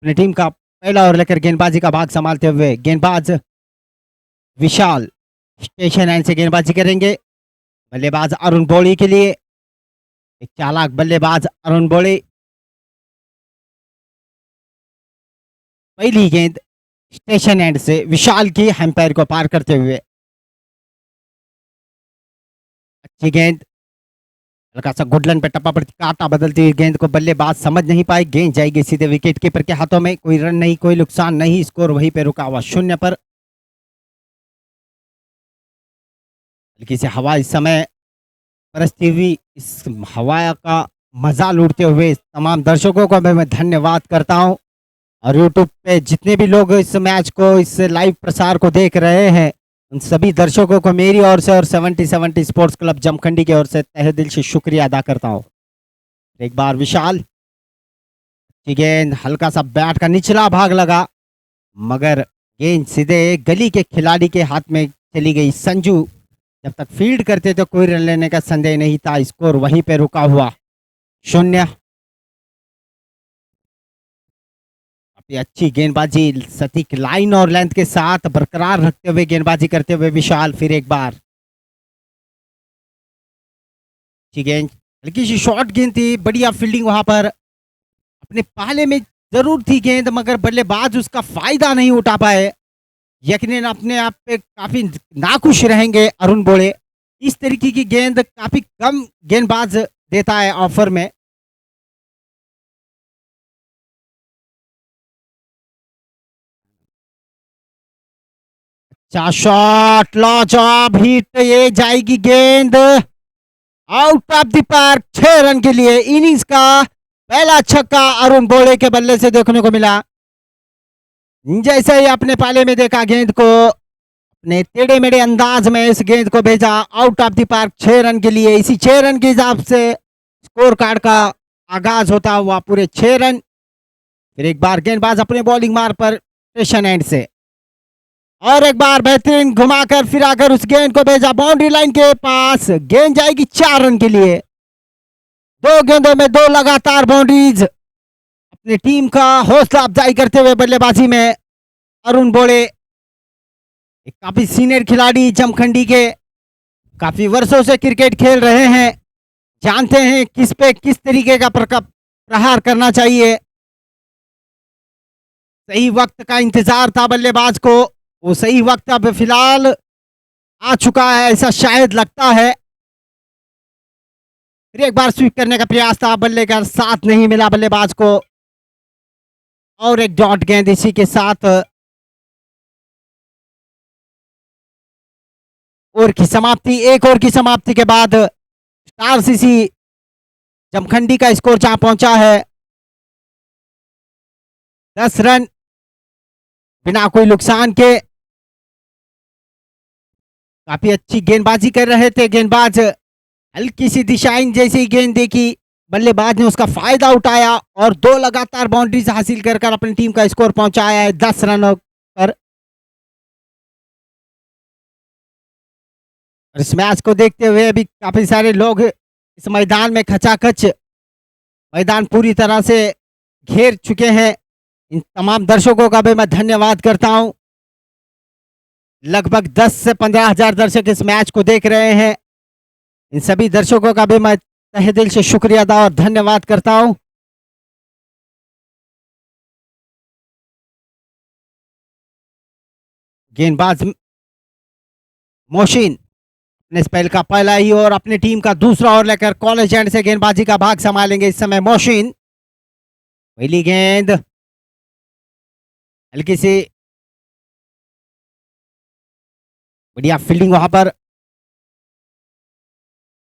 अपनी टीम का पहला ओवर लेकर गेंदबाजी का भाग संभालते हुए गेंदबाज विशाल स्टेशन एंड से गेंदबाजी करेंगे। बल्लेबाज अरुण बोड़ी के लिए एक चालाक बल्लेबाज अरुण बोड़ी पहली गेंद स्टेशन एंड से विशाल की एम्पायर को पार करते हुए अच्छी गेंद हल्का सा गुडलन पे टप्पा पड़ती काटा बदलती हुई गेंद को बल्लेबाज समझ नहीं पाए। गेंद जाएगी सीधे विकेट कीपर के हाथों में। कोई रन नहीं, कोई नुकसान नहीं, स्कोर वहीं पे रुका हुआ 0 पर। हल्की सी हवा इस समय बरसती हुई, इस हवा का मजा लूटते हुए तमाम दर्शकों को मैं धन्यवाद करता हूं। और यूट्यूब पे जितने भी लोग इस मैच को, इस लाइव प्रसार को देख रहे हैं, उन सभी दर्शकों को मेरी ओर से और 70-70 स्पोर्ट्स क्लब जमखंडी की ओर से तहे दिल से शुक्रिया अदा करता हूं। एक बार विशाल की गेंद हल्का सा बैट का निचला भाग लगा, मगर गेंद सीधे गली के खिलाड़ी के हाथ में चली गई। संजू जब तक फील्ड करते तो कोई रन लेने का संदेह नहीं था। स्कोर वहीं पे रुका हुआ 0। अपनी अच्छी गेंदबाजी सटीक लाइन और लेंथ के साथ बरकरार रखते हुए गेंदबाजी करते हुए विशाल फिर एक बार अच्छी गेंद, हल्की सी शॉर्ट गेंद थी, बढ़िया फील्डिंग वहां पर। अपने पाले में जरूर थी गेंद, मगर बल्लेबाज उसका फायदा नहीं उठा पाए। यकीनन अपने आप पे काफी नाखुश रहेंगे अरुण बोले। इस तरीके की गेंद काफी कम गेंदबाज देता है ऑफर में। अच्छा शॉट, लाजवाब हिट, ये जाएगी गेंद out of the park. 6 run के लिए इनिंग्स का पहला छक्का अरुण बोले के बल्ले से देखने को मिला। जैसे ही अपने पाले में देखा गेंद को, अपने टेढ़े मेढ़े अंदाज में इस गेंद को भेजा out of the park 6 run के लिए। इसी 6 रन के हिसाब से स्कोर कार्ड का आगाज होता हुआ पूरे 6 रन। फिर एक बार गेंदबाज अपने बॉलिंग मार पर स्टेशन एंड से और एक बार बेहतरीन घुमाकर फिर आकर उस गेंद को भेजा बाउंड्री लाइन के पास। गेंद जाएगी 4 रन के लिए। 2 गेंदों में 2 लगातार बाउंड्रीज। अपनी टीम का हौसला अफजाई करते हुए बल्लेबाजी में अरुण बोले, एक काफी सीनियर खिलाड़ी जमखंडी के, काफी वर्षों से क्रिकेट खेल रहे हैं, जानते हैं किस पे किस तरीके का प्रहार करना चाहिए। सही वक्त का इंतजार था बल्लेबाज को, वो सही वक्त अब फिलहाल आ चुका है ऐसा शायद लगता है। फिर एक बार स्वीप करने का प्रयास था, बल्ले का साथ नहीं मिला बल्लेबाज को। और एक डॉट गेंद इसी के साथ ओवर की समाप्ति। एक ओवर की समाप्ति के बाद स्टार सीसी जमखंडी का स्कोर जहां पहुंचा है 10 रन बिना कोई नुकसान के। काफी अच्छी गेंदबाजी कर रहे थे गेंदबाज। हल्की सी दिशाइन जैसी गेंद देखी, बल्लेबाज ने उसका फायदा उठाया और 2 लगातार बाउंड्रीज हासिल कर कर अपनी टीम का स्कोर पहुंचाया है 10 रनों पर। और इस मैच को देखते हुए अभी काफी सारे लोग इस मैदान में खचाखच मैदान पूरी तरह से घेर चुके हैं। इन तमाम दर्शकों का भी मैं धन्यवाद करता हूं। लगभग 10 से 15 हजार दर्शक इस मैच को देख रहे हैं। इन सभी दर्शकों का भी मैं तहे दिल से शुक्रिया अदा और धन्यवाद करता हूं। गेंदबाज मोशिन अपने स्पेल का पहला ही और अपनी टीम का दूसरा ओवर लेकर कॉलेज एंड से गेंदबाजी का भाग संभालेंगे इस समय मोशिन। पहली गेंद हल्की सी बढ़िया फील्डिंग वहां पर,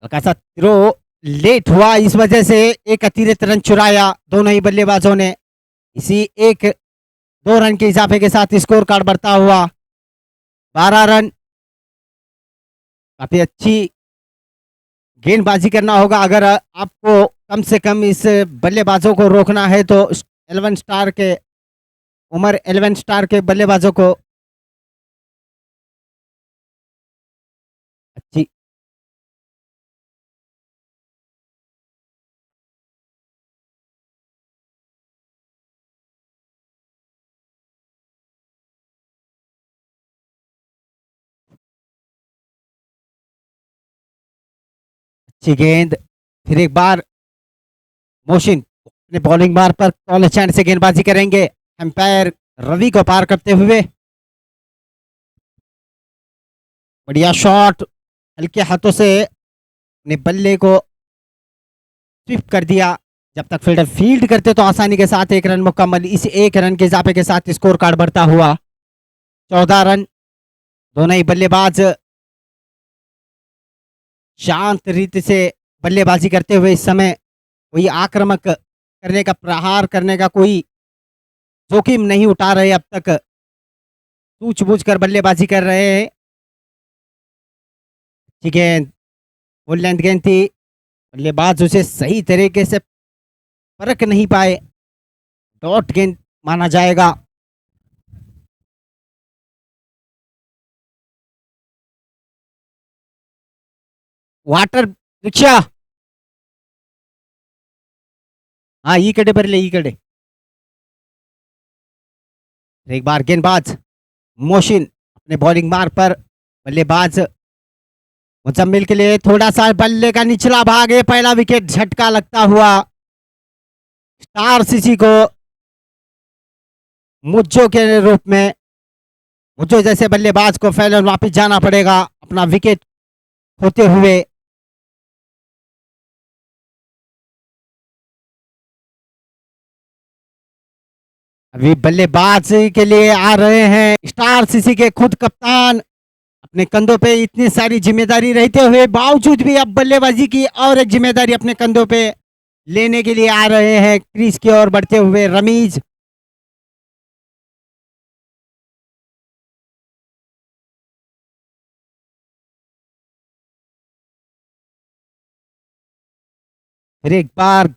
हल्का सा थ्रो लेट हुआ, इस वजह से एक अतिरिक्त रन चुराया दोनों ही बल्लेबाजों ने। इसी एक 2 रन के इजाफे के साथ स्कोर कार्ड बढ़ता हुआ 12 रन। काफी अच्छी गेंदबाजी करना होगा अगर आपको कम से कम इस बल्लेबाजों को रोकना है तो 11 स्टार के उम्र 11 स्टार के बल्लेबाजों को अच्छी अच्छी गेंद, फिर एक बार मोशिन अपने बॉलिंग मार पर कॉलेज हैंड से गेंदबाजी करेंगे एम्पायर रवि को पार करते हुए। बढ़िया शॉट, हल्के हाथों से अपने बल्ले को स्विप कर दिया। जब तक फील्डर फील्ड करते तो आसानी के साथ एक रन मुकम्मल। इस एक रन के इजाफे के साथ स्कोर कार्ड बढ़ता हुआ 14 रन। दोनों ही बल्लेबाज शांत रीति से बल्लेबाजी करते हुए इस समय कोई आक्रामक करने का, प्रहार करने का कोई जोखिम नहीं उठा रहे। अब तक सूझबूझ कर बल्लेबाजी कर रहे हैं। ठीक है, फुल लेंथ गेंद थी, बल्लेबाज उसे सही तरीके से परख नहीं पाए, डॉट गेंद माना जाएगा। वाटर रिक्शा, हाँ ಈ ಕಡೆ ಬರಲಿ, ಈ ಕಡೆ। एक बार गेंदबाज मोशिन अपने बॉलिंग मार पर बल्लेबाज मुजम्मिल के लिए थोड़ा सा बल्ले का निचला भाग है। पहला विकेट झटका लगता हुआ स्टार सीसी को मुज्जो के रूप में, मुज्जो जैसे बल्लेबाज को फैलन वापिस जाना पड़ेगा अपना विकेट खोते हुए। अभी बल्लेबाज के लिए आ रहे हैं स्टार सीसी के खुद कप्तान। अपने कंधों पे इतनी सारी जिम्मेदारी रहते हुए बावजूद भी अब बल्लेबाजी की और एक जिम्मेदारी अपने कंधों पे लेने के लिए आ रहे हैं क्रीज की ओर बढ़ते हुए रमीज। फिर एक बार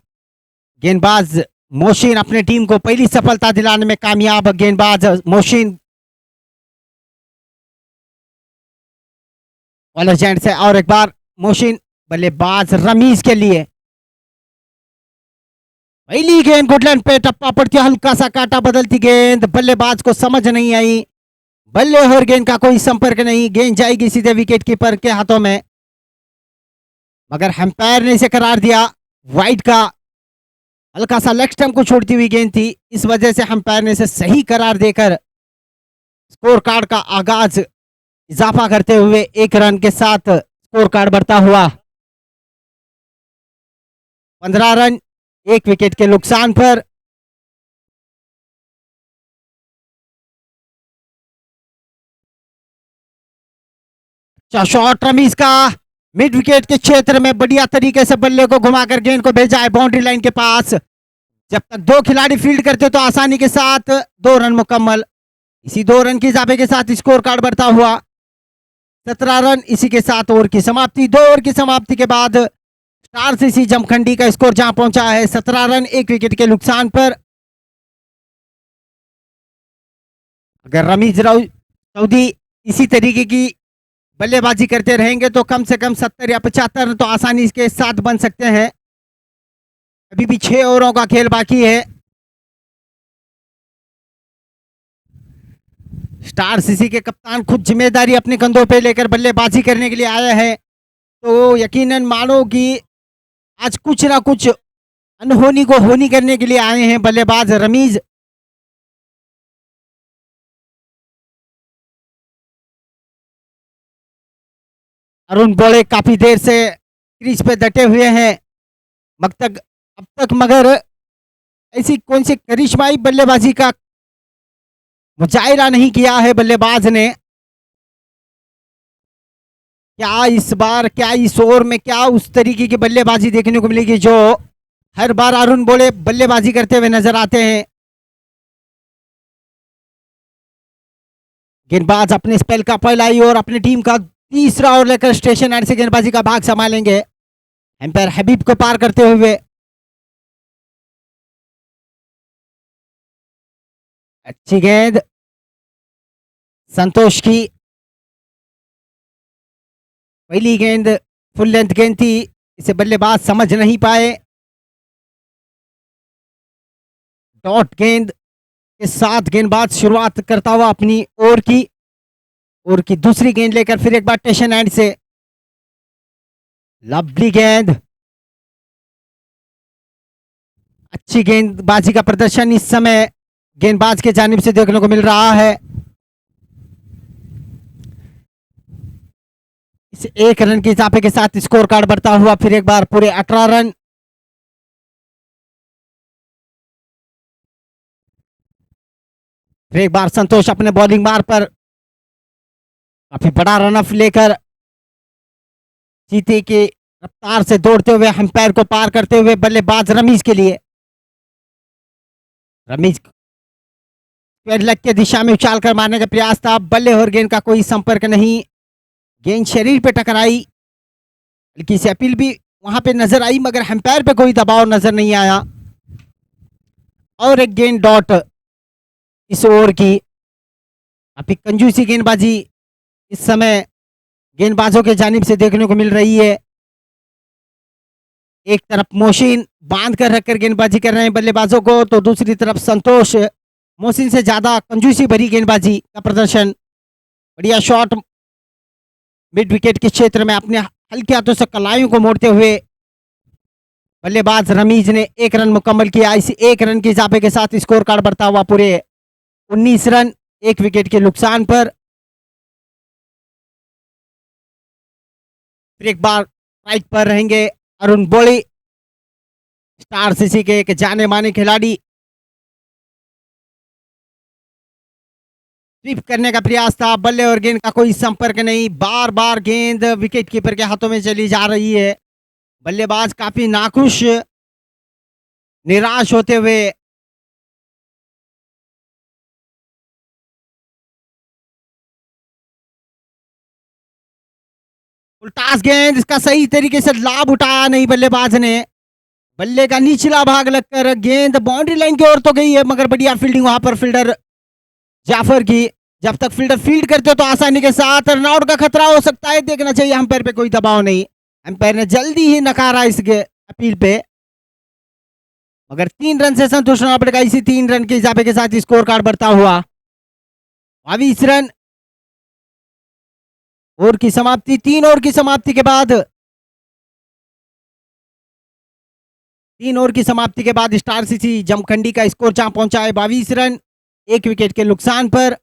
गेंदबाज मोशिन अपने टीम को पहली सफलता दिलाने में कामयाब। गेंदबाज मोशिन कॉलेज एंड से, और एक बार मोशिन बल्लेबाज रमीज के लिए। पहली गेंद गुडलैंड पे टप्पा पड़ती है, हल्का सा काटा बदलती गेंद, बल्लेबाज को समझ नहीं आई। बल्ले और गेंद का कोई संपर्क नहीं, गेंद जाएगी सीधे विकेट कीपर के हाथों में। मगर अंपायर ने इसे करार दिया वाइड का। हल्का सा लेग स्टंप को छोड़ती हुई गेंद थी, इस वजह से अंपायर ने इसे सही करार देकर स्कोर कार्ड का आगाज इजाफा करते हुए एक रन के साथ स्कोर कार्ड बढ़ता हुआ 15 रन, एक विकेट के नुकसान पर। अच्छा शॉट रमीज का, मिड विकेट के क्षेत्र में बढ़िया तरीके से बल्ले को घुमाकर गेंद को भेजा है बाउंड्री लाइन के पास। जब तक दो खिलाड़ी फील्ड करते तो आसानी के साथ 2 रन मुकम्मल। इसी 2 रन के इजाफे के साथ स्कोर कार्ड बढ़ता हुआ 17 रन। इसी के साथ ओवर की समाप्ति। 2 ओवर की समाप्ति के बाद स्टार सीसी जमखंडी का स्कोर जहां पहुंचा है 17 रन, एक विकेट के नुकसान पर। अगर रमीज राव सऊदी इसी तरीके की बल्लेबाजी करते रहेंगे तो कम से कम 70 या 75 रन तो आसानी के साथ बन सकते हैं। अभी भी 6 ओवरों का खेल बाकी है। स्टार सीसी के कप्तान खुद जिम्मेदारी अपने कंधों पे लेकर बल्लेबाजी करने के लिए आया है, तो यकीनन मानो कि आज कुछ ना कुछ अनहोनी को होनी करने के लिए आए हैं बल्लेबाज रमीज। अरुण बोले काफी देर से क्रीज पे डटे हुए हैं अब तक, मगर ऐसी कौन सी करिश्माई बल्लेबाजी का मुजाहिरा नहीं किया है बल्लेबाज ने। क्या इस बार, क्या इस ओवर में क्या उस तरीके की बल्लेबाजी देखने को मिलेगी जो हर बार अरुण बोले बल्लेबाजी करते हुए नजर आते हैं। गेंदबाज अपने स्पेल का पहला ही और अपनी टीम का तीसरा ओवर लेकर स्टेशन एंड से गेंदबाजी का भाग संभालेंगे एम्पायर हबीब को पार करते हुए। अच्छी गेंद संतोष की, पहली गेंद फुल लेंथ गेंद थी, इसे बल्लेबाज समझ नहीं पाए। डॉट गेंद के साथ गेंदबाज शुरुआत करता हुआ अपनी ओवर की दूसरी गेंद लेकर फिर एक बार स्टेशन एंड से लवली गेंद, अच्छी गेंदबाजी का प्रदर्शन इस समय गेंदबाज के जानिब से देखने को मिल रहा है। इस एक रन के इजाफे के साथ स्कोर कार्ड बढ़ता हुआ फिर एक बार पूरे 18 रन। फिर एक बार संतोष अपने बॉलिंग मार पर काफी बड़ा रन अप लेकर चीते की रफ्तार से दौड़ते हुए अंपायर को पार करते हुए बल्लेबाज रमीज के लिए, रमीज स्क्वायर लेग के दिशा में उछाल कर मारने का प्रयास था, बल्ले और गेंद का कोई संपर्क नहीं, गेंद शरीर पे टकराई, हल्की सी अपील भी वहां पे नजर आई मगर अंपायर पे कोई दबाव नजर नहीं आया। और एक गेंद डॉट इस ओवर की, काफी कंजूसी गेंदबाजी इस समय गेंदबाजों के जानिब से देखने को मिल रही है। एक तरफ मोहसिन बांध कर रखकर गेंदबाजी कर रहे हैं बल्लेबाजों को, तो दूसरी तरफ संतोष मोहसिन से ज्यादा कंजूसी भरी गेंदबाजी का प्रदर्शन, बढ़िया शॉट मिड विकेट के क्षेत्र में अपने हल्के हाथों से कलाइयों को मोड़ते हुए बल्लेबाज रमीज ने एक रन मुकम्मल किया। इस एक रन के इजाफे के साथ स्कोर कार्ड बढ़ता हुआ पूरे 19 रन, एक विकेट के नुकसान पर। फिर एक बार राइट पर रहेंगे अरुण बोली, स्टार सीसी के एक जाने माने खिलाड़ी। स्वीप करने का प्रयास था, बल्ले और गेंद का कोई संपर्क नहीं, बार बार गेंद विकेट कीपर के हाथों में चली जा रही है। बल्लेबाज काफी नाखुश, निराश होते हुए उल्टास गेंद, इसका सही तरीके से लाभ उठाया नहीं बल्लेबाज ने, बल्ले का निचला भाग लगकर गेंद बाउंड्री लाइन की ओर तो गई है मगर बढ़िया फील्डिंग वहां पर फील्डर जाफर की। जब तक फील्डर फील्ड करते हो तो आसानी के साथ रनआउट का खतरा हो सकता है, देखना चाहिए, अंपायर पे कोई दबाव नहीं, अंपायर ने जल्दी ही नकारा इस अपील पे, मगर 3 रन से संतोष होना पड़ेगा। इसी 3 रन के इजाफे के साथ स्कोर कार्ड बढ़ता हुआ 22 रन। ओवर की समाप्ति, 3 ओवर की समाप्ति के बाद, 3 ओवर की समाप्ति के बाद स्टार सीसी जमखंडी का स्कोर जहां पहुंचा है 22 रन, एक विकेट के नुकसान पर।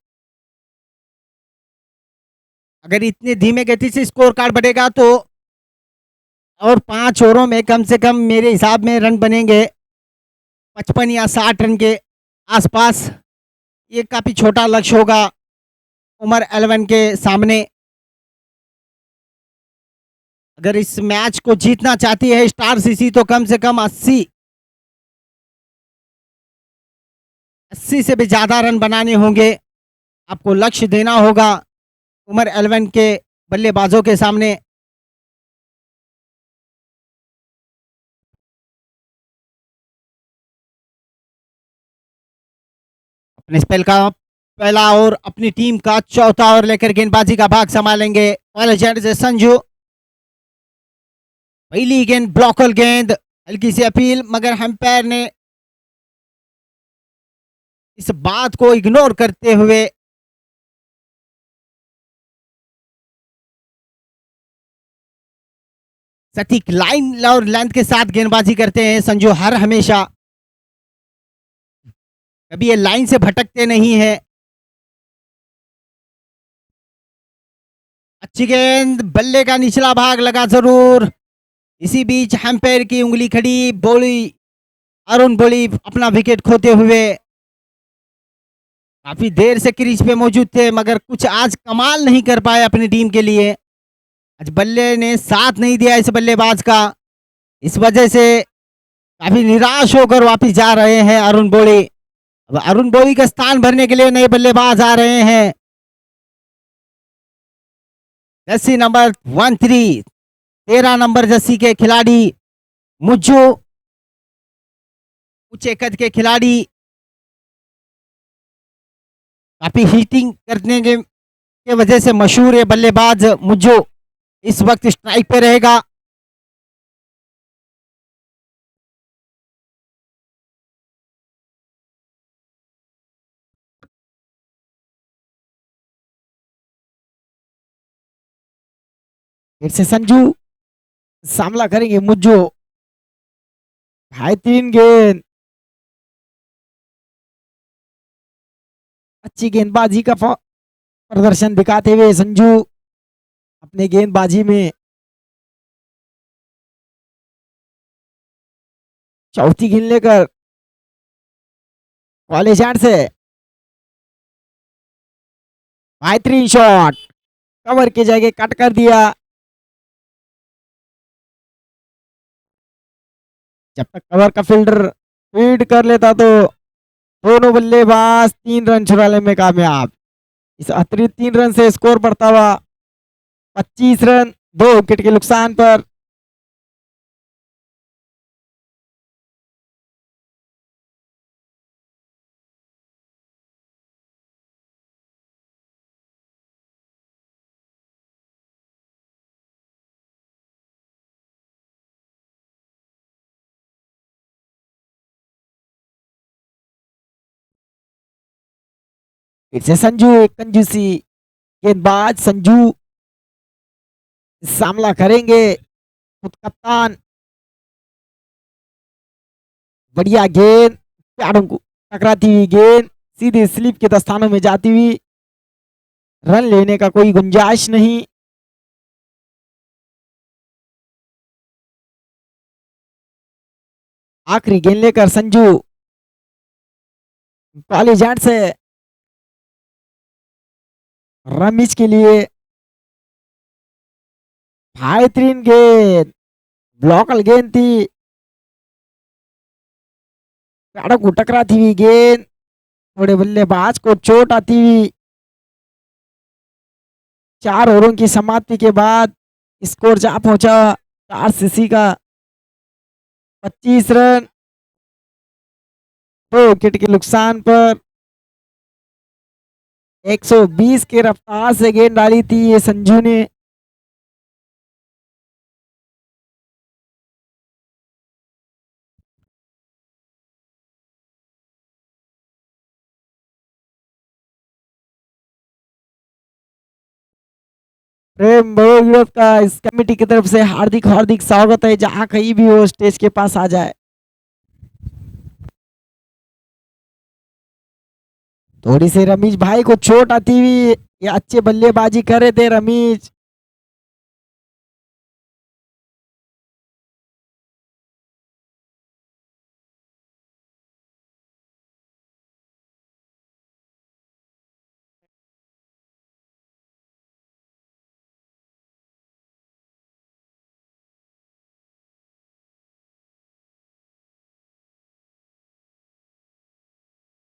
अगर इतने धीमे गति से स्कोर कार्ड बढ़ेगा तो और 5 ओवरों में कम से कम मेरे हिसाब में रन बनेंगे 55 या 60 रन के आसपास। ये काफी छोटा लक्ष्य होगा उमर 11 के सामने। अगर इस मैच को जीतना चाहती है स्टार सीसी तो कम से कम 80 से भी ज्यादा रन बनाने होंगे, आपको लक्ष्य देना होगा उमर 11 के बल्लेबाजों के सामने। अपने स्पेल का पहला ओवर अपनी टीम का चौथा ओवर लेकर गेंदबाजी का भाग संभालेंगे पहले जेंट से संजू। पहली गेंद ब्लॉकल गेंद, हल्की सी अपील मगर अंपायर ने इस बात को इग्नोर करते हुए सटीक लाइन और लेंथ के साथ गेंदबाजी करते हैं संजू हर हमेशा, कभी ये लाइन से भटकते नहीं है। अच्छी गेंद, बल्ले का निचला भाग लगा जरूर, इसी बीच अंपायर की उंगली खड़ी, बोली अरुण बोली अपना विकेट खोते हुए काफी देर से क्रीज पे मौजूद थे मगर कुछ आज कमाल नहीं कर पाए अपनी टीम के लिए। आज बल्ले ने साथ नहीं दिया इस बल्लेबाज का, इस वजह से काफी निराश होकर वापस जा रहे हैं अरुण बोली। अब अरुण बोली का स्थान भरने के लिए नए बल्लेबाज आ रहे हैं। जर्सी नंबर 13, 13 नंबर जर्सी के खिलाड़ी मुज्जू, ऊंचे कद के खिलाड़ी, काफी हिटिंग करने के वजह से मशहूर है बल्लेबाज मुज्जू, इस वक्त स्ट्राइक पे रहेगा। फिर से संजू, सामना करेंगे मुज्जो। भाई 3 गेंद, अच्छी गेंदबाजी का प्रदर्शन दिखाते हुए संजू अपने गेंदबाजी में चौथी गेंद लेकर कॉलेज एंड से भाई 3 शॉट कवर की जगह कट कर दिया। जब तक कवर का फील्डर फीड कर लेता तो दोनों बल्लेबाज 3 रन चुराने में कामयाब। इस अतिरिक्त 3 रन से स्कोर बढ़ता हुआ 25 रन, 2 विकेट के नुकसान पर। फिर से संजू, एक कंजूसी गेंदबाज संजू सामना करेंगे खुद कप्तान। बढ़िया गेंद, पैरों को टकराती हुई गेंद सीधे स्लिप के दस्तानों में जाती हुई, रन लेने का कोई गुंजाइश नहीं। आखिरी गेंद लेकर संजू कॉलेज एंड से रमीज के लिए भाई 3 गेंद, ब्लॉकल गेंद थी, पैरों को टकराती हुई गेंद, थोड़े बल्लेबाज को चोट आती हुई। 4 ओवरों की समाप्ति के बाद स्कोर जा पहुंचा 4 सीसी का, 25 रन, 2 विकेट के नुकसान पर। 120 के रफ्तार से गेंद डाली थी ये संजू ने। प्रेम बहुविरोध का इस कमेटी की तरफ से हार्दिक हार्दिक स्वागत है, जहां कहीं भी वो स्टेज के पास आ जाए। थोड़ी सी रमीज भाई को चोट आती हुई, ये अच्छे बल्लेबाजी कर रहे थे रमीज।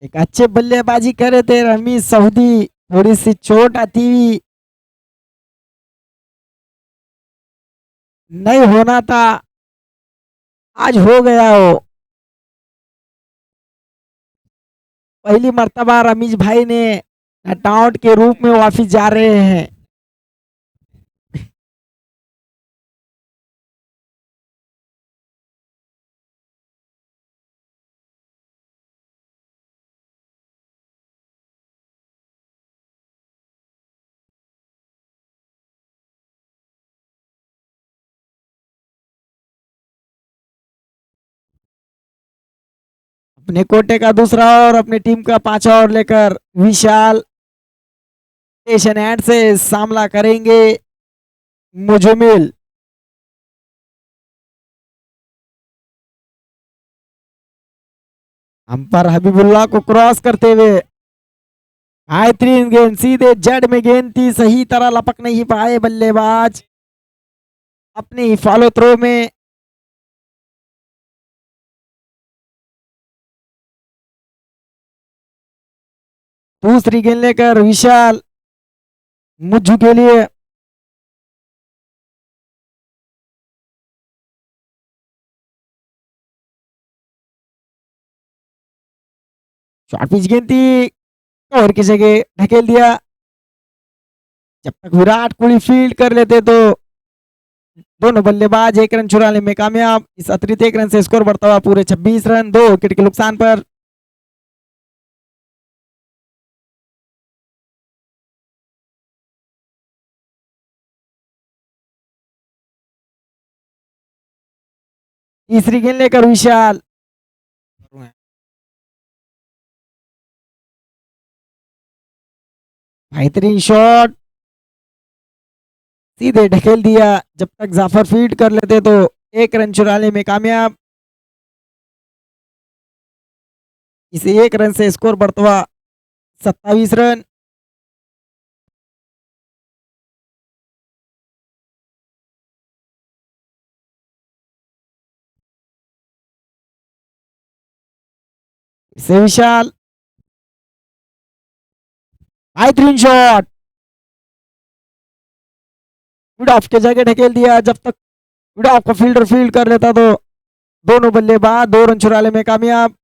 एक अच्छे बल्लेबाजी कर रहे थे रमीज सऊदी, थोड़ी सी चोट आती हुई, नहीं होना था, आज हो गया हो। पहली मर्तबा रमीज भाई ने नॉट के रूप में वापिस जा रहे हैं। अपने कोटे का दूसरा और अपनी टीम का 5 ओवर लेकर विशाल स्टेशन एंड से सामना करेंगे मुजुमिल। अंपायर हबीबुल्लाह को क्रॉस करते हुए हाई 3 गेंद, सीधे जड़ में गेंद थी, सही तरह लपक नहीं पाए बल्लेबाज अपनी ही फॉलो थ्रो में। दूसरी गेंद लेकर विशाल मुज्जू के लिए शॉर्ट पिच गेंद थी, कवर की जगह ढकेल दिया। जब तक विराट कोहली फील्ड कर लेते तो दोनों बल्लेबाज 1 रन चुराने में कामयाब। इस अतिरिक्त 1 रन से स्कोर बढ़ता हुआ पूरे 26 रन, 2 विकेट के नुकसान पर। तीसरी गेंद लेकर विशाल, बेहतरीन शॉट, सीधे ढकेल दिया। जब तक जाफर फील्ड कर लेते तो 1 रन चुराने में कामयाब। इसे 1 रन से स्कोर बढ़ता 27 रन। इसे विशाल, बेहतरीन शॉट, मिड ऑफ के जगह ढकेल दिया। जब तक मिड ऑफ का फील्डर फील्ड कर लेता तो दोनों बल्लेबाज 2 रन चुराने में कामयाब।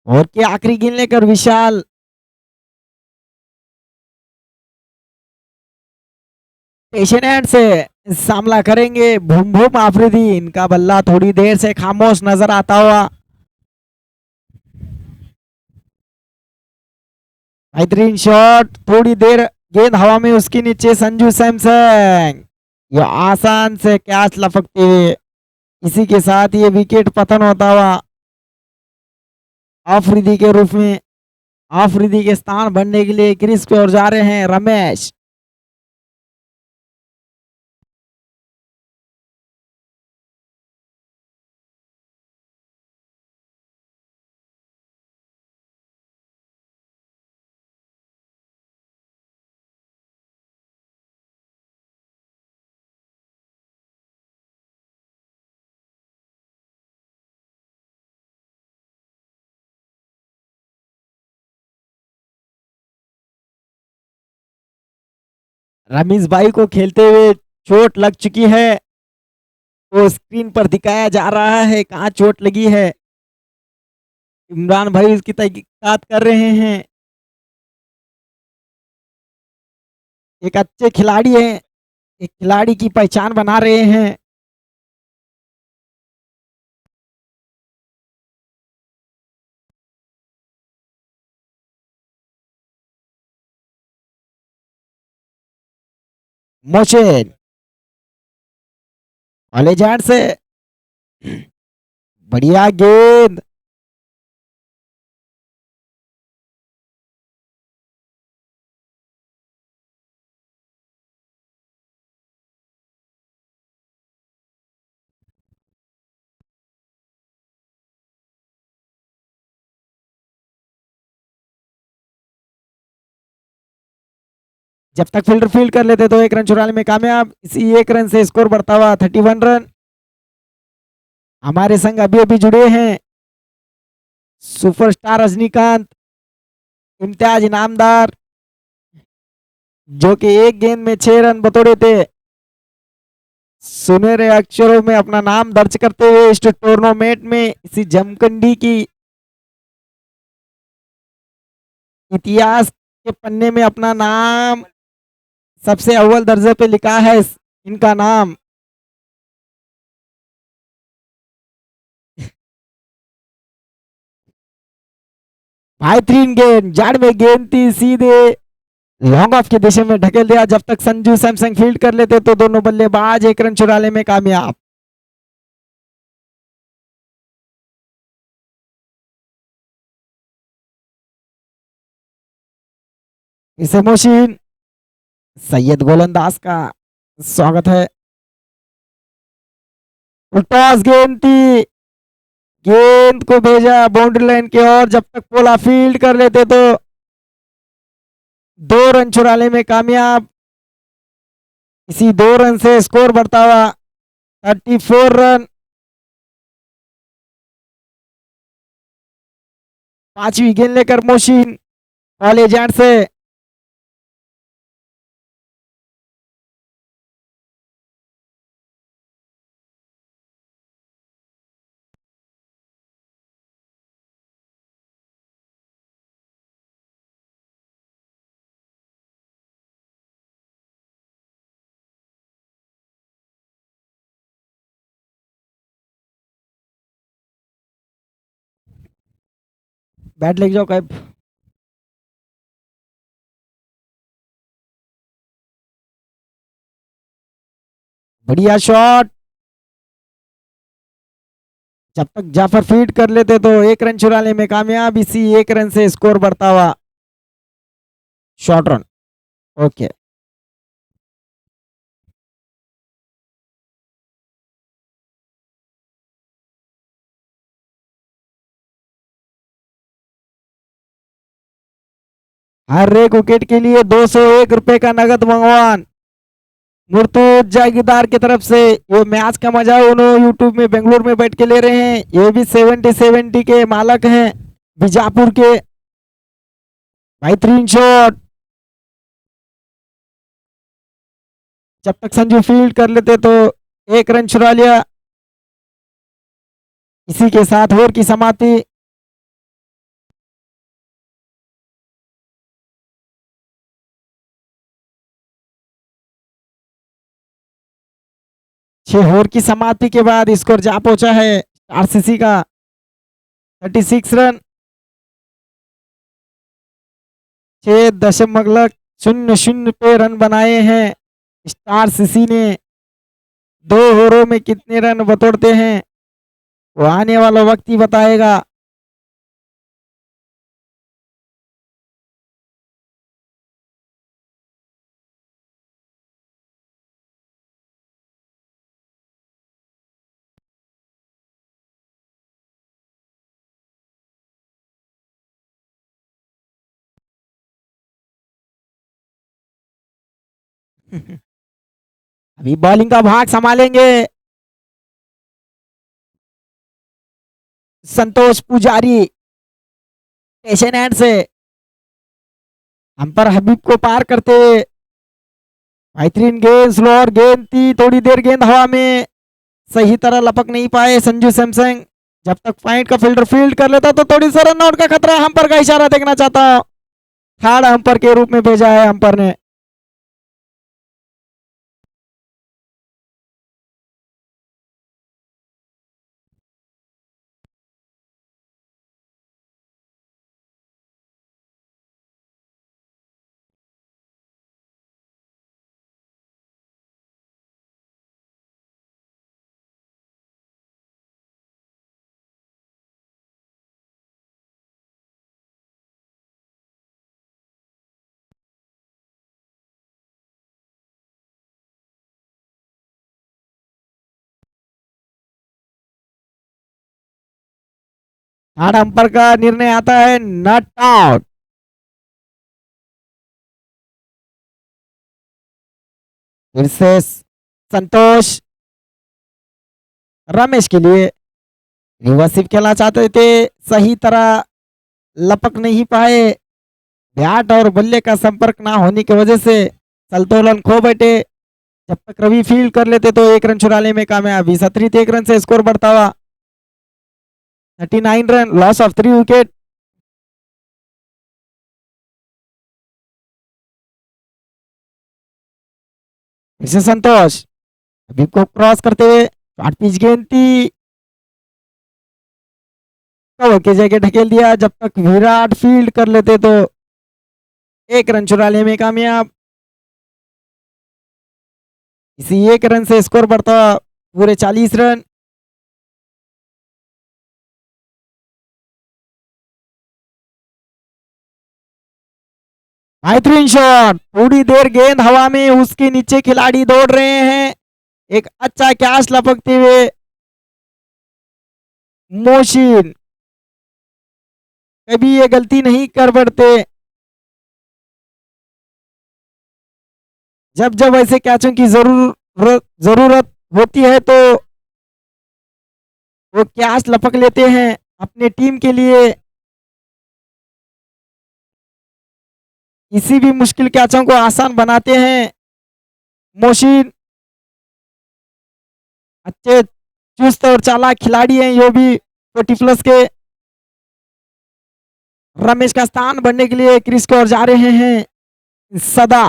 और की आखिरी गेंद लेकर विशाल, पेशेंट हैंड से सामना करेंगे। भूम भूम आफरीदी, इनका बल्ला थोड़ी देर से खामोश नजर आता हुआ। बेहतरीन शॉट, थोड़ी देर गेंद हवा में उसके नीचे संजू सैमसंग, ये आसान से कैच लपकते हुए। इसी के साथ ये विकेट पतन होता हुआ आफरीदी के रूप में। आफरीदी के स्थान बनने के लिए क्रीज पे और जा रहे हैं रमेश। रमीज भाई को खेलते हुए चोट लग चुकी है, तो स्क्रीन पर दिखाया जा रहा है कहाँ चोट लगी है। इमरान भाई उसकी तहकीकात कर रहे हैं। एक अच्छे खिलाड़ी हैं, एक खिलाड़ी की पहचान बना रहे हैं। मोशन कॉलेज हैंड से बढ़िया गेंद, जब तक फील्डर फील्ड कर लेते तो 1 रन चुराने में कामयाब। इसी 1 रन से स्कोर बढ़ता हुआ 31 रन। हमारे संग अभी अभी जुड़े हैं सुपरस्टार रजनीकांत, इम्तियाज इनामदार, जो कि एक गेंद में 6 रन बतौरे थे। सुनहरे अक्षरों में अपना नाम दर्ज करते हुए इस टूर्नामेंट में, इसी जमखंडी की इतिहास के पन्ने में अपना नाम सबसे अव्वल दर्जे पे लिखा है इनका नाम। बेहतरीन गेंद, जड़ में गेंद थी, सीधे लॉन्ग ऑफ की दिशा में ढकेल दिया। जब तक संजू सैमसंग फील्ड कर लेते तो दोनों बल्लेबाज 1 रन चुराने में कामयाब। इसे मोशीन सैयद गोलंदाज का स्वागत है। टॉस गेंद थी, गेंद को भेजा बाउंड्री लाइन की ओर। जब तक पोला फील्ड कर लेते तो 2 रन चुराने में कामयाब। इसी 2 रन से स्कोर बढ़ता हुआ 34 रन। 5वीं गेंद लेकर मोहसिन कॉलेज एंड से बैट लेके जाओ कैब। बढ़िया शॉट। जब तक जाफर फीड कर लेते तो 1 रन चुराने में कामयाब, इसी 1 रन से स्कोर बढ़ता हुआ। Short run. ओके। हर एक विकेट के लिए 201 रुपए का नगद भगवान मुर्तुज जागीरदार की तरफ से। ये मैच का मजा उन्होंने यूट्यूब में बेंगलुरु में बैठ के ले रहे हैं। ये भी 70 के मालक हैं बीजापुर के। बेहतरीन शॉट। जब तक संजू फील्ड कर लेते तो 1 रन चुरा लिया, इसी के साथ ओवर की समाप्ति। छह ओवर की समाप्ति के बाद स्कोर जा पहुंचा है आरसीसी का 36 रन। 6.00 पे रन बनाए हैं स्टार सीसी ने। 2 ओवरों में कितने रन बतौरते हैं वो आने वाला वक्त ही बताएगा। अभी बॉलिंग का भाग संभालेंगे संतोष पुजारी स्टेशन एंड से। हम पर हबीब को पार करते बेहतरीन गेंद, स्लोअर गेंद थी, थोड़ी देर गेंद हवा में सही तरह लपक नहीं पाए संजू सैमसंग। जब तक पॉइंट का फील्डर फील्ड कर लेता तो थोड़ी सा रन आउट का खतरा। हम पर का इशारा देखना चाहता हूं, थर्ड अंपर के रूप में भेजा है अंपर ने। थर्ड अंपर का निर्णय आता है नॉट आउट। फिर से संतोष रमेश के लिए रिवर्सिव खेलना चाहते थे, सही तरह लपक नहीं पाए। बैट और बल्ले का संपर्क ना होने की वजह से संतुलन खो बैठे। जब तक रवि फील्ड कर लेते तो 1 रन चुराने में कामयाबी। 1 रन से स्कोर बढ़ता हुआ 39 रन, लॉस ऑफ 3 विकेट। इसे संतोष अभी को क्रॉस करते हुए शॉर्ट पिच गेंद थी, कवर की जगह ढकेल दिया। जब तक विराट फील्ड कर लेते तो 1 रन चुराने में कामयाब। इसी 1 रन से स्कोर बढ़ता पूरे 40 रन। बेहतरीन शॉट, थोड़ी देर गेंद हवा में, उसके नीचे खिलाड़ी दौड़ रहे हैं। एक अच्छा कैच लपकते हुए मोहसिन कभी ये गलती नहीं कर बैठते। जब जब ऐसे कैचों की जरूरत होती है तो वो कैच लपक लेते हैं अपने टीम के लिए। इसी भी मुश्किल कैचों को आसान बनाते हैं मोशिन। अच्छे चुस्त और चालाक खिलाड़ी हैं ये भी 40+ के। रमेश का स्थान बनने के लिए क्रिस की ओर जा रहे हैं सदा,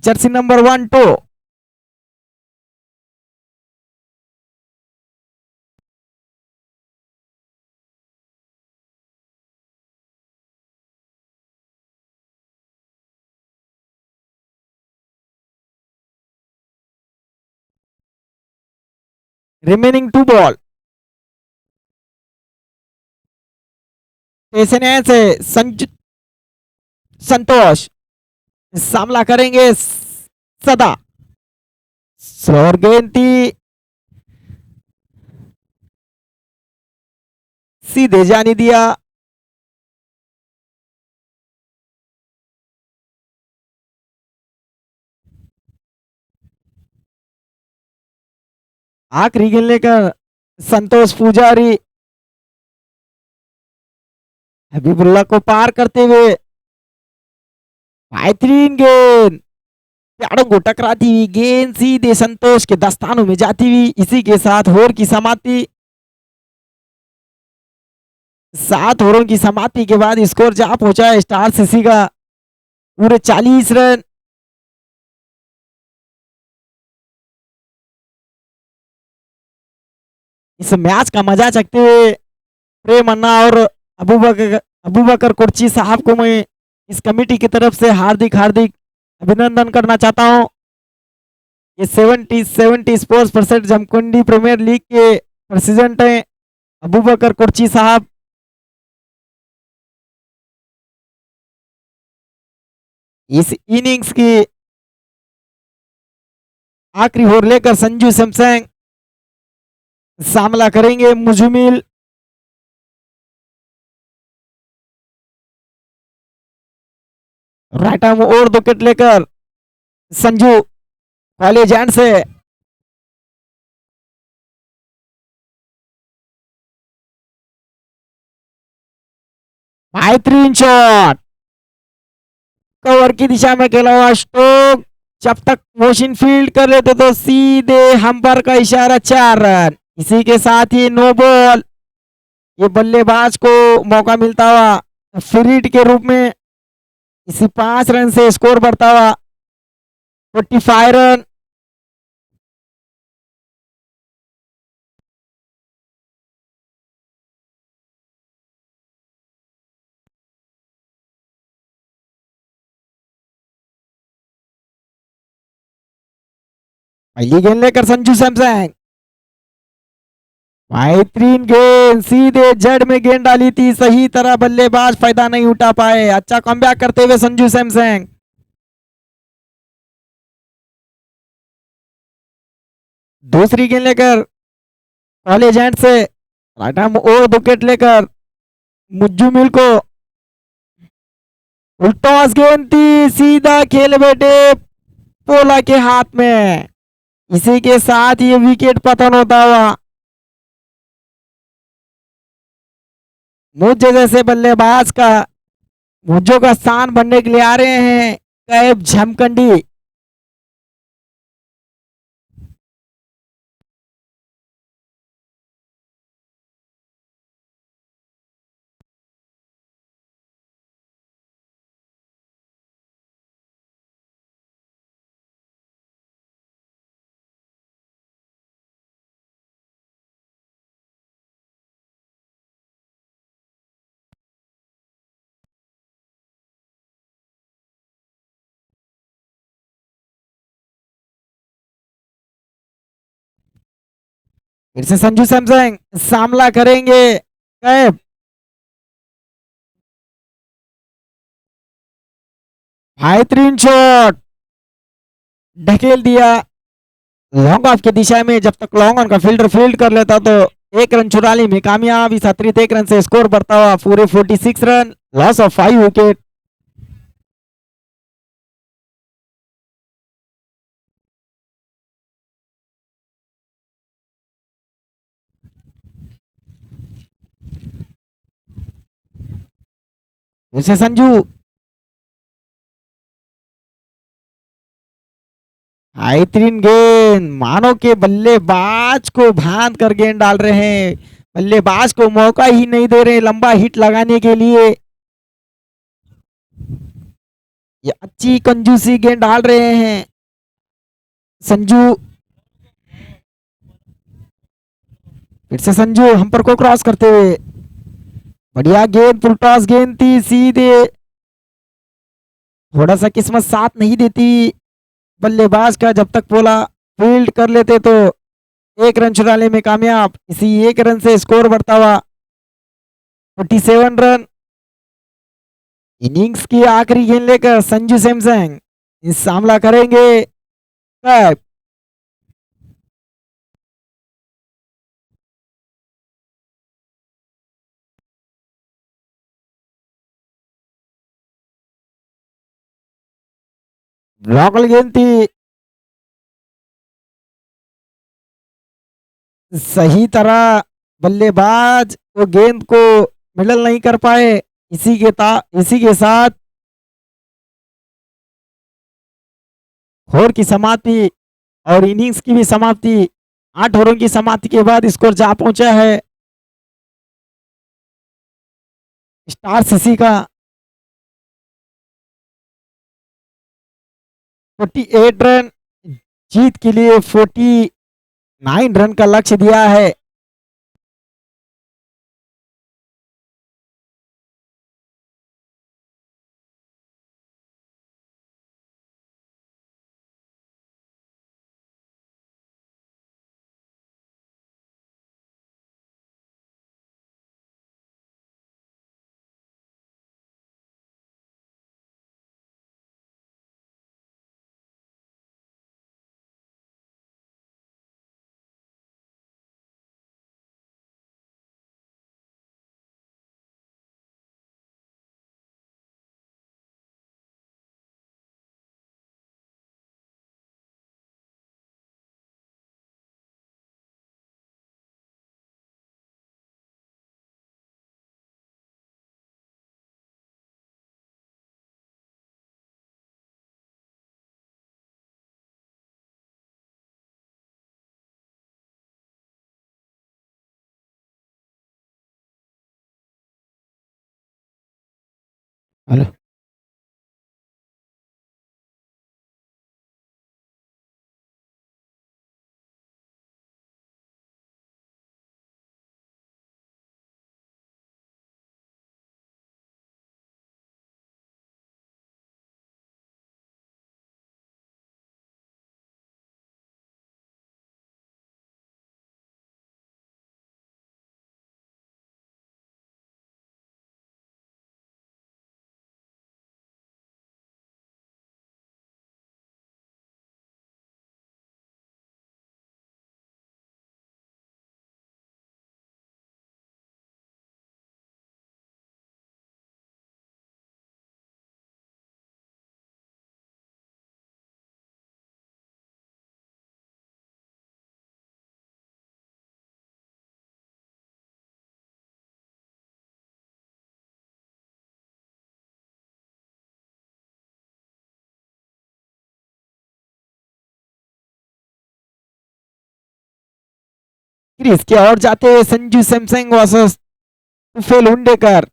जर्सी नंबर 1 2। Remaining 2 ball. से संतोष सामना करेंगे सदा। स्लोअर गेंद थी, सीधे जाने दिया। आखिरी गेंद लेकर संतोष पुजारी हबीबुल्ला को पार करते हुए बेहतरीन गेंद, प्यारों को टकराती हुई गेंद सीधे संतोष के दस्तानों में जाती हुई। इसी के साथ ओवर की समाप्ति। 7 ओवरों की समाप्ति के बाद स्कोर जा पहुंचा है स्टार सीसी का पूरे 40 रन। इस मैच का मजा चखते हुए प्रेम अन्ना और अबूबकर कुर्ची साहब को मैं इस कमेटी की तरफ से हार्दिक हार्दिक अभिनंदन करना चाहता हूं। ये 70 स्पोर्ट्स परसेंट जमकुंडी प्रीमियर लीग के प्रेसिडेंट हैं अबूबकर कुर्ची साहब। इस इनिंग्स की आखिरी ओवर लेकर संजू सैमसंग सामना करेंगे मुजुमिल। राइट आर्म और 2 विकेट लेकर संजू कॉलेज एंड से बेहतरीन शॉट, कवर की दिशा में खेला हुआ स्ट्रोक। जब तक मोशन फील्ड कर लेते तो सीधे हम्पर का इशारा 4 रन। इसी के साथ ही नो बॉल। ये बल्लेबाज को मौका मिलता हुआ फ्री हिट के रूप में इसी 5 रन से स्कोर बढ़ता हुआ 45 रन। पहली गेंद लेकर संजू सैमसंग, बेहतरीन गेंद सीधे जड़ में गेंद डाली थी, सही तरह बल्लेबाज फायदा नहीं उठा पाए। अच्छा कमबैक करते हुए संजू सैमसंग। दूसरी गेंद लेकर कॉलेज एंड से राइट आर्म और 2 विकेट लेकर मुज्जुमिल को टॉस गेंद थी, सीधा खेल बैठे पोला के हाथ में। इसी के साथ ये विकेट पतन होता हुआ मुझे जैसे बल्लेबाज का मुझो का स्थान बनने के लिए आ रहे हैं कैब झमकंडी। फिर से संजू सैमसंग सामना करेंगे कैब। बेहतरीन शॉट, ढकेल दिया लॉन्ग ऑफ की दिशा में। जब तक लॉन्ग ऑन का फील्डर फील्ड कर लेता तो 1 रन चुराने में कामयाब। इस अतिरिक्त 1 रन से स्कोर बढ़ता हुआ पूरे 46 रन, लॉस ऑफ 5 विकेट। फिर से संजू बेहतरीन गेंद, मानो के बल्लेबाज को बांध कर गेंद डाल रहे हैं, बल्लेबाज को मौका ही नहीं दे रहे लंबा हिट लगाने के लिए। ये अच्छी कंजूसी गेंद डाल रहे हैं संजू। फिर से संजू हम्पर को क्रॉस करते हुए, बढ़िया गेंद, फुल टॉस गेंद थी सीधे, थोड़ा सा किस्मत साथ नहीं देती बल्लेबाज का। जब तक बोला फील्ड कर लेते तो एक रन चुराने में कामयाब। इसी एक रन से स्कोर बढ़ता हुआ 47 रन। इनिंग्स की आखिरी गेंद लेकर संजू सैमसंग इस सामना करेंगे। कैप रॉकल गेंद थी, सही तरह बल्लेबाज वो गेंद को मिडल नहीं कर पाए। इसी के साथ ओवर की समाप्ति और इनिंग्स की भी समाप्ति। 8 ओवरों की समाप्ति के बाद स्कोर जा पहुंचा है स्टार सीसी का 48 रन। जीत के लिए 49 रन का लक्ष्य दिया है। हेलो, फिर इसके और जाते हुए संजू सैमसंग वर्सेस तुफेल हुंडेकर।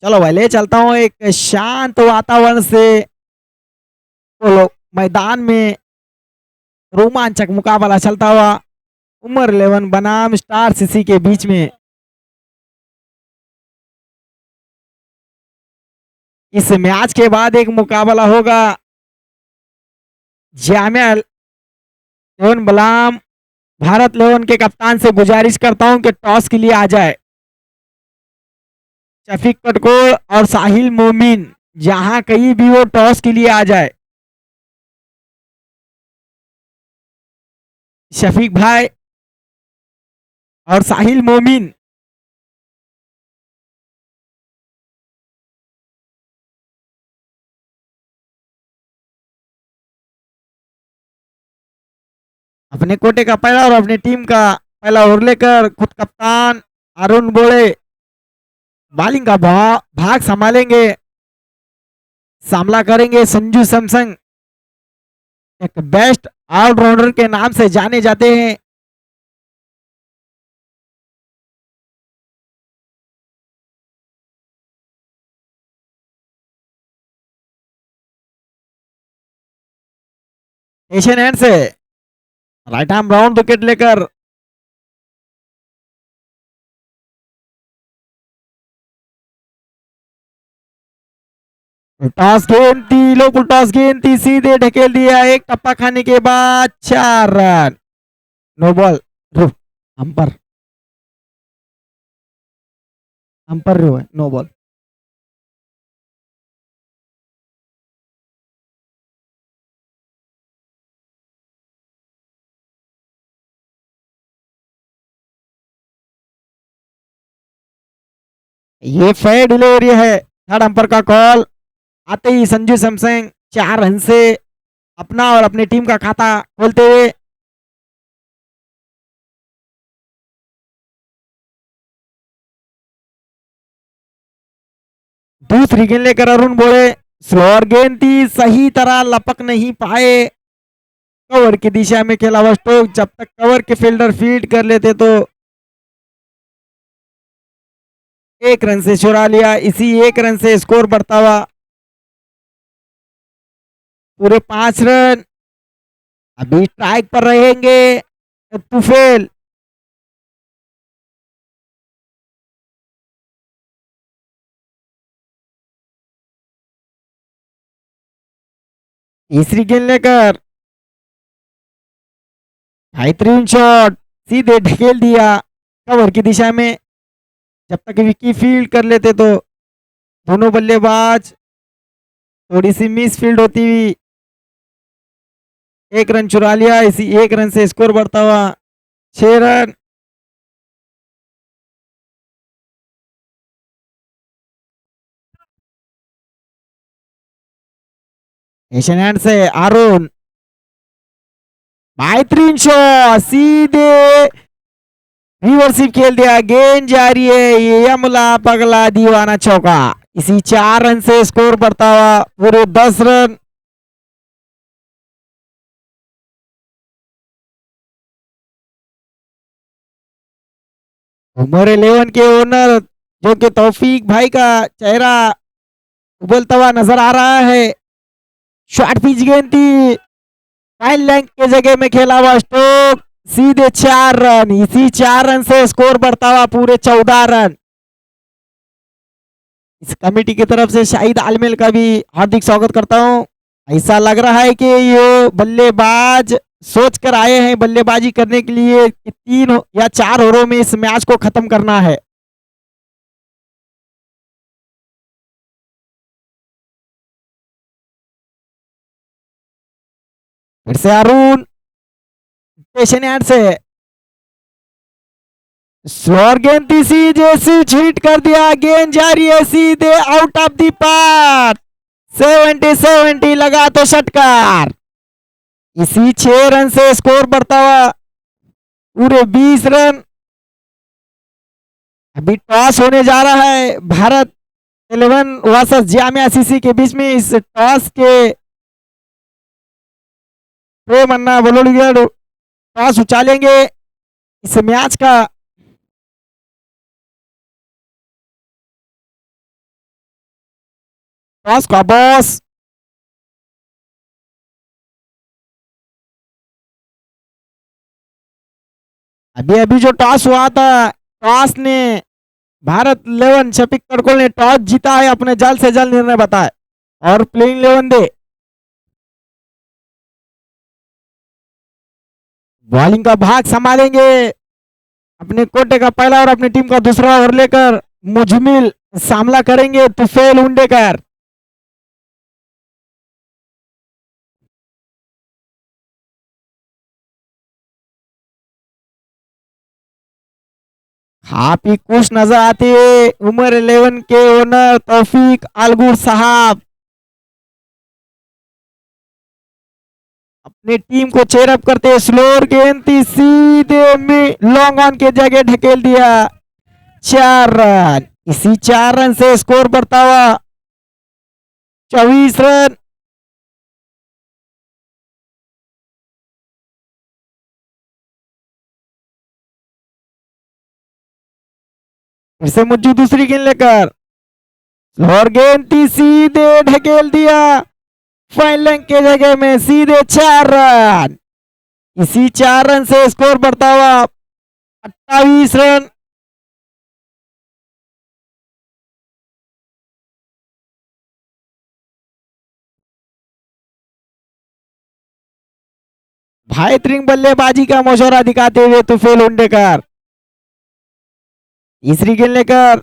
चलो भाई ले चलता हूँ एक शांत वातावरण से मैदान में रोमांचक मुकाबला चलता हुआ उमर 11 बनाम स्टार सीसी के बीच में। इस मैच के बाद एक मुकाबला होगा जामिया 11 बनाम भारत 11 के कप्तान से गुजारिश करता हूं कि टॉस के लिए आ जाए शफीक कटकोल और साहिल मोमिन, जहां कहीं भी वो टॉस के लिए आ जाए। शफीक भाई और साहिल मोमिन। अपने कोटे का पहला और अपनी टीम का पहला ओवर लेकर खुद कप्तान अरुण बोले बॉलिंग का भाग संभालेंगे, सामना करेंगे संजू सैमसन, एक बेस्ट ऑलराउंडर के नाम से जाने जाते हैं। एशियन हैंड से राइट आर्म राउंड विकेट लेकर टॉस गेंद थी, लोकल टॉस गेंद थी, सीधे ढकेल दिया, एक टप्पा खाने के बाद 4 run. No ball. Umpire umpire no ball. ये फेयर डिलीवरी है, थर्ड अंपर का कॉल आते ही संजू सैमसन 4 रन से अपना और अपनी टीम का खाता खोलते हुए। दूसरी गेंद लेकर अरुण बोले स्लोअर गेंद थी, सही तरह लपक नहीं पाए, कवर की दिशा में खेला हुआ स्ट्रोक, जब तक कवर के फील्डर फील्ड कर लेते तो 1 रन से चुरा लिया। इसी 1 रन से स्कोर बढ़ता हुआ पूरे 5 रन। अभी स्ट्राइक पर रहेंगे तुफेल। तीसरी गेंद लेकर बेहतरीन शॉट, सीधे ढकेल दिया कवर की दिशा में, जब तक विकी फील्ड कर लेते तो दोनों बल्लेबाज थोड़ी सी मिस फील्ड होती हुई 1 रन चुरा लिया। इसी 1 रन से स्कोर बढ़ता हुआ 6 रन। एशियन हैंड से अरुण बेहतरीन शॉट, सीधे रिवर्सिव खेल दिया, गेंद जा रही है, ये यमला पगला दीवाना चौका। इसी 4 रन से स्कोर बढ़ता हुआ पूरे 10 रन। उमर 11 के ओनर जो कि तौफीक भाई का चेहरा उबलता हुआ नजर आ रहा है। शॉर्ट पिच गेंद थी, फाइन लेंथ के जगह में खेला हुआ स्ट्रोक, सीधे 4 रन। इसी 4 रन से स्कोर बढ़ता हुआ पूरे 14 रन। इस कमेटी की तरफ से शाहिद आलमेल का भी हार्दिक स्वागत करता हूं। ऐसा लग रहा है कि ये बल्लेबाज सोच कर आए हैं बल्लेबाजी करने के लिए कि 3 या 4 ओवरों में इस मैच को खत्म करना है। फिर से अरुण पेशन एंड से स्लोअर गेंद थी, सीधे स्विच हिट कर दिया, गेंद जा रही है सीधे आउट ऑफ दी पार्क। 70 लगा तो षटकार। इसी 6 रन से स्कोर बढ़ता हुआ पूरे 20 रन। अभी टॉस होने जा रहा है भारत 11 वर्सेस जामिया सीसी के बीच में। इस टॉस के प्रेम अन्ना बलोड़गढ़ टॉस उछालेंगे इस मैच का। टॉस का बॉस अभी अभी जो टॉस हुआ था, टॉस ने भारत 11 शफीक तड़कोल ने टॉस जीता है, अपने जल्द से जल्द निर्णय बताए और प्लेइंग 11 दे। बॉलिंग का भाग संभालेंगे अपने कोटे का पहला और अपनी टीम का दूसरा ओवर लेकर मुजमिल सामना करेंगे तुफेल उंडेकर। आप ही खुश नजर आते हुए उमर 11 के ओनर तौफीक अलगुर साहब अपनी टीम को चेयरअप करते स्लोर गेंद थी सीधे में लॉन्ग ऑन के जगह ढकेल दिया 4 रन। इसी 4 रन से स्कोर बढ़ता हुआ 24 रन। फिर से मुज्जू दूसरी गेंद लेकर और गेंद थी सीधे ढकेल दिया फाइनल के जगह में सीधे 4 रन। इसी 4 रन से स्कोर बढ़ता हुआ 28 रन। बेहतरीन बल्लेबाजी का मशवरा दिखाते हुए तुफैल उंडेकर तीसरी गेंद लेकर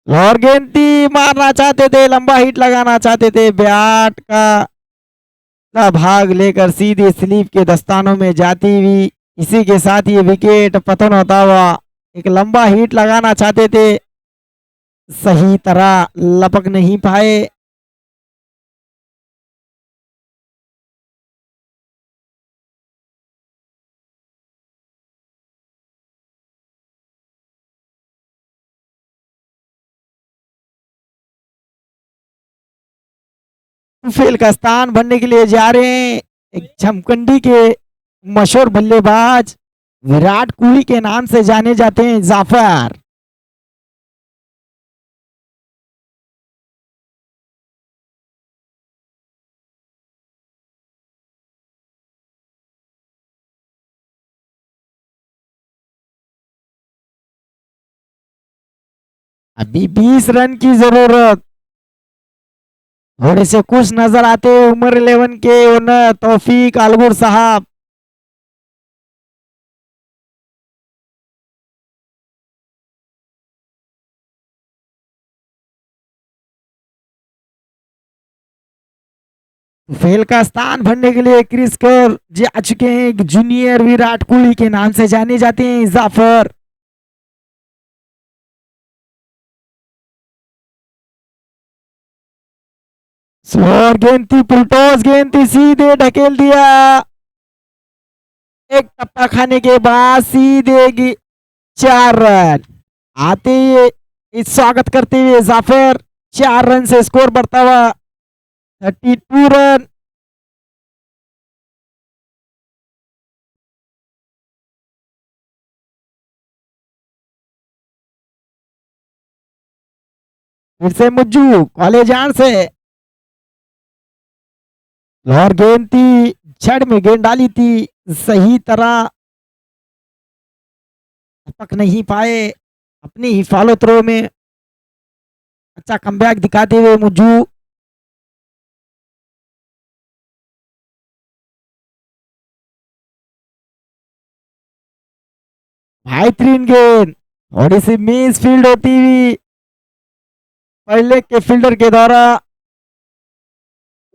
और गेंद थी मारना चाहते थे लंबा हिट लगाना चाहते थे बैट का भाग लेकर सीधे स्लीप के दस्तानों में जाती हुई इसी के साथ ये विकेट पतन होता हुआ एक लंबा हिट लगाना चाहते थे सही तरह लपक नहीं पाए। फेल का स्थान भरने के लिए जा रहे हैं एक झमकंडी के मशहूर बल्लेबाज विराट कोहली के नाम से जाने जाते हैं जाफर। अभी 20 रन की जरूरत थोड़े से खुश नजर आते उमर 11 के ओनर तौफीक अलगुर साहब। फेल का स्थान भरने के लिए क्रिस कर जा चुके हैं जूनियर विराट कोहली के नाम से जाने जाते हैं जाफर। स्लोअर गेंद थी पुलटोस गेंद थी सीधे ढकेल दिया एक टप्पा खाने के बाद सीधे 4 रन आते ही इस स्वागत करते हुए जाफर 4 रन से स्कोर बढ़ता हुआ 32 रन। फिर से मुज्जू कॉलेज आन से और गेंद थी जड़ में गेंद डाली थी सही तरह पक नहीं पाए अपनी ही फॉलो थ्रो में अच्छा कमबैक दिखाते हुए मुज्जू। बेहतरीन गेंद थोड़ी सी मिस फील्ड होती हुई पहले के फील्डर के द्वारा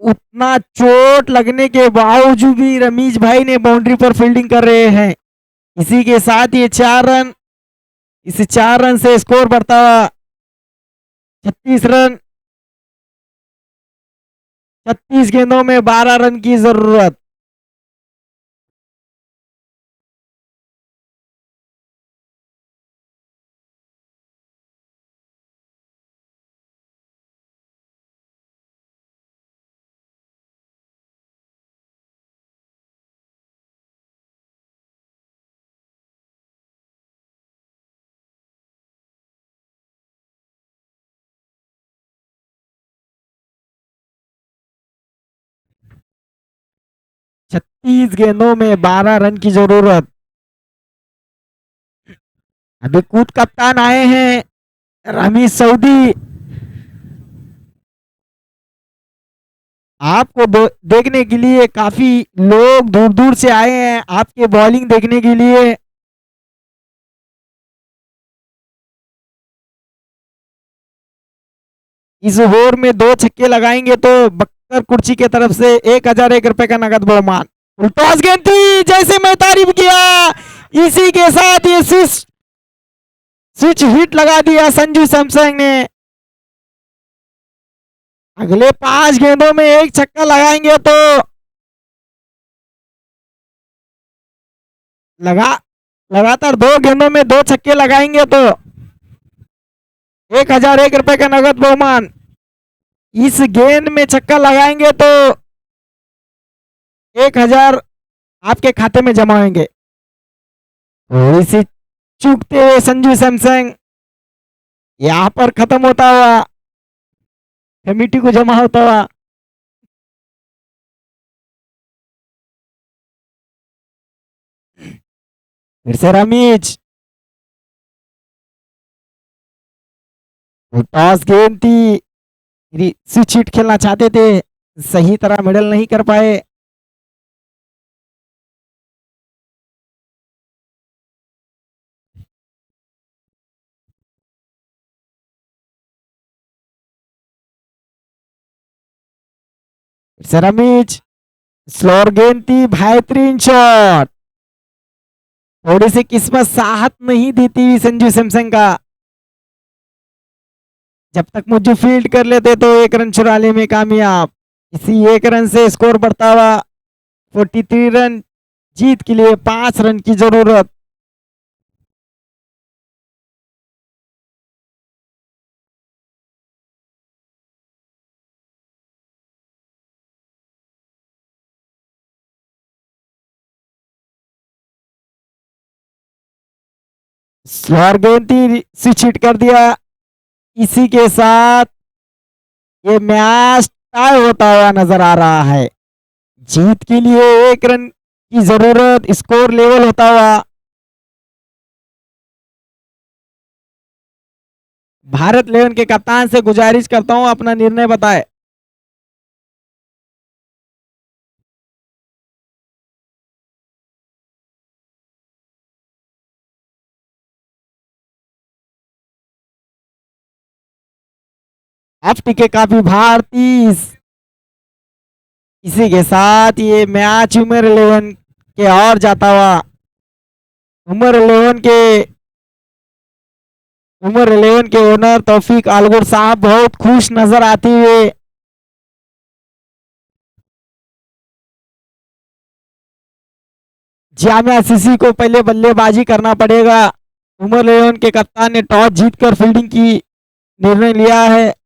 उतना चोट लगने के बावजूद भी रमीज भाई ने बाउंड्री पर फील्डिंग कर रहे हैं। इसी के साथ ये 4 रन इस 4 रन से स्कोर बढ़ता हुआ 36 रन। 36 गेंदों में 12 रन की जरूरत। छत्तीस गेंदों में 12 रन की जरूरत। अभी कूद कप्तान आए हैं रमीज सऊदी आपको देखने के लिए काफी लोग दूर दूर से आए हैं आपके बॉलिंग देखने के लिए। इस ओवर में 2 छक्के लगाएंगे तो बख्तर कुर्सी की तरफ से 1001 रुपए का नगद बहुमान। टॉस गेंद थी जैसे मैं तारीफ किया इसी के साथ ये स्विच स्विच हिट लगा दिया संजू सैमसंग ने। अगले 5 गेंदों में एक छक्का लगाएंगे तो लगातार 2 गेंदों में 2 छक्के लगाएंगे तो 1001 रुपए का नगद बहुमान। इस गेंद में छक्का लगाएंगे तो 1000 आपके खाते में जमा होंगे। थोड़ी सी चूकते हुए संजू सैमसंग यहां पर खत्म होता हुआ, कमेटी को जमा होता हुआ। फिर से रमीज, टॉस गेंद थी, स्विच हिट खेलना चाहते थे, सही तरह मिडल नहीं कर पाए। रमीज, स्लोअर गेंद थी, बेहतरीन शॉट। थोड़ी सी किस्मत साथ नहीं देती हुई संजू सैमसंग का। जब तक मुझे फील्ड कर लेते तो 1 रन चुराने में कामयाब। इसी 1 रन से स्कोर बढ़ता हुआ 43 रन। जीत के लिए 5 रन की जरूरत। स्लोअर गेंद थी, स्विच हिट कर दिया। इसी के साथ ये मैच टाई होता हुआ नजर आ रहा है। जीत के लिए 1 रन की जरूरत, स्कोर लेवल होता हुआ। भारत 11 के कप्तान से गुजारिश करता हूं अपना निर्णय बताए। अब टिके काफी भारतीय। इसी के साथ ये मैच उमर 11 के और जाता हुआ। उमर 11 के ओनर तौफीक आलगुर साहब बहुत खुश नजर आते हुए। जामिया सीसी को पहले बल्लेबाजी करना पड़ेगा। उमर 11 के कप्तान ने टॉस जीतकर फील्डिंग की निर्णय लिया है।